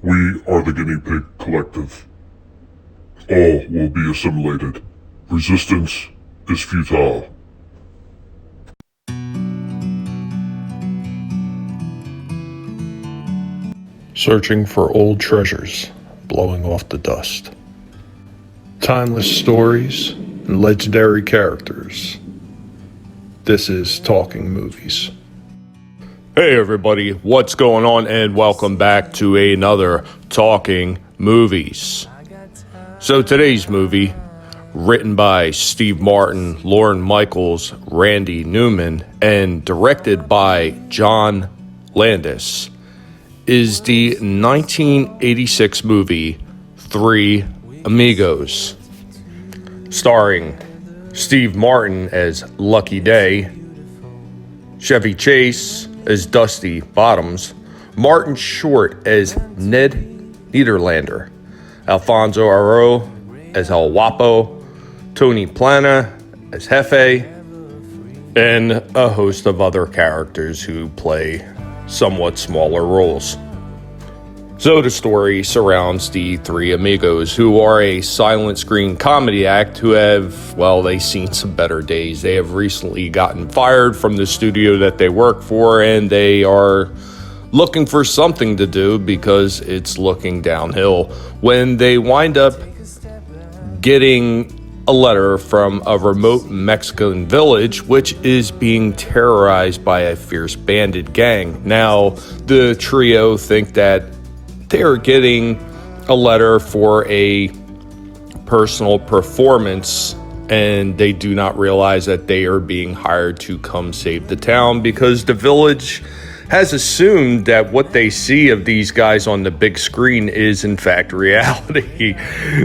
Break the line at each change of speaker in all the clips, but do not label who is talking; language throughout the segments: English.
We are the Guinea Pig Collective. All will be assimilated. Resistance is futile.
Searching for old treasures, blowing off the dust. Timeless stories and legendary characters. This is Talking Movies. Hey everybody, what's going on, and welcome back to another Talking Movies. So today's movie, written by Steve Martin, Lorne Michaels, Randy Newman, and directed by John Landis, is the 1986 movie Three Amigos, starring Steve Martin as Lucky Day, Chevy Chase as Dusty Bottoms, Martin Short as Ned Niederlander, Alfonso Aro as El Guapo, Tony Plana as Jefe, and a host of other characters who play somewhat smaller roles. So the story surrounds the three amigos, who are a silent screen comedy act who have, well, they've seen some better days. They have recently gotten fired from the studio that they work for, and they are looking for something to do because it's looking downhill, when they wind up getting a letter from a remote Mexican village which is being terrorized by a fierce bandit gang. Now, the trio think that they're getting a letter for a personal performance, and they do not realize that they are being hired to come save the town, because the village has assumed that what they see of these guys on the big screen is in fact reality.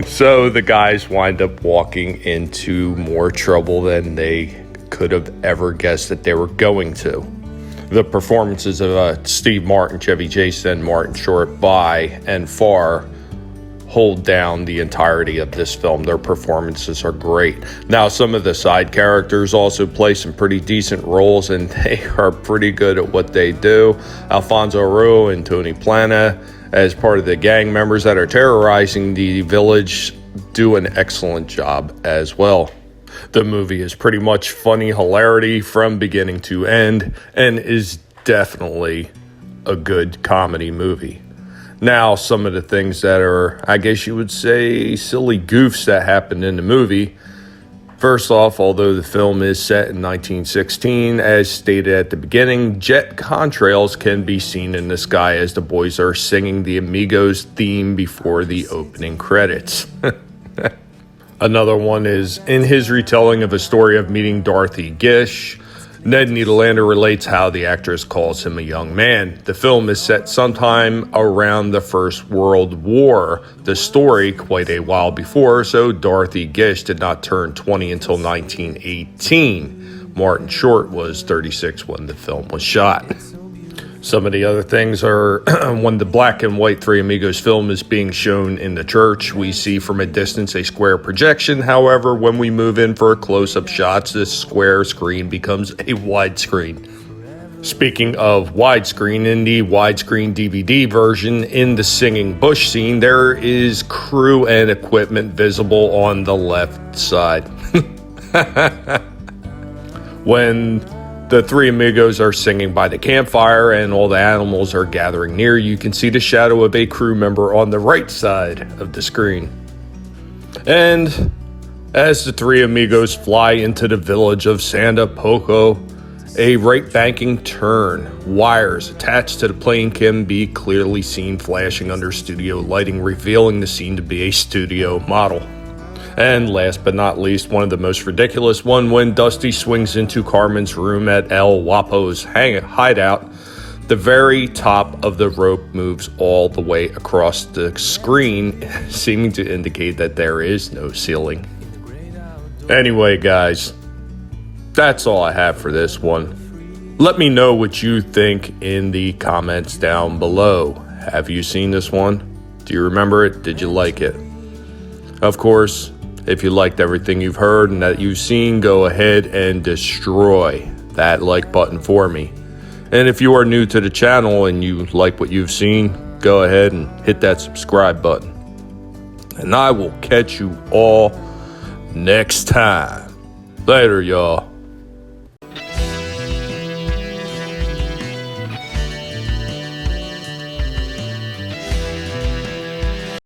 So the guys wind up walking into more trouble than they could have ever guessed that they were going to. The performances of Steve Martin, Chevy Chase, and Martin Short by and far hold down the entirety of this film. Their performances are great. Now, some of the side characters also play some pretty decent roles, and they are pretty good at what they do. Alfonso Aro and Tony Plana, as part of the gang members that are terrorizing the village, do an excellent job as well. The movie is pretty much funny hilarity from beginning to end, and is definitely a good comedy movie. Now, some of the things that are, I guess you would say, silly goofs that happened in the movie. First off, although the film is set in 1916, as stated at the beginning, jet contrails can be seen in the sky as the boys are singing the Amigos theme before the opening credits. Another one is, in his retelling of a story of meeting Dorothy Gish, Ned Niederlander relates how the actress calls him a young man. The film is set sometime around the First World War, the story quite a while before, so Dorothy Gish did not turn 20 until 1918. Martin Short was 36 when the film was shot. Some of the other things are, when the black and white Three Amigos film is being shown in the church, we see from a distance a square projection. However, when we move in for close-up shots, this square screen becomes a widescreen. Speaking of widescreen, in the widescreen DVD version, in the singing bush scene, there is crew and equipment visible on the left side. When the three amigos are singing by the campfire and all the animals are gathering near, you can see the shadow of a crew member on the right side of the screen. And as the three amigos fly into the village of Santa Poco, a right banking turn. Wires attached to the plane can be clearly seen flashing under studio lighting, revealing the scene to be a studio model. And last but not least, one of the most ridiculous one, when Dusty swings into Carmen's room at El Guapo's hideout, the very top of the rope moves all the way across the screen, seeming to indicate that there is no ceiling. Anyway, guys, that's all I have for this one. Let me know what you think in the comments down below. Have you seen this one? Do you remember it? Did you like it? Of course, if you liked everything you've heard and that you've seen, go ahead and destroy that like button for me. And if you are new to the channel and you like what you've seen, go ahead and hit that subscribe button. And I will catch you all next time. Later, y'all.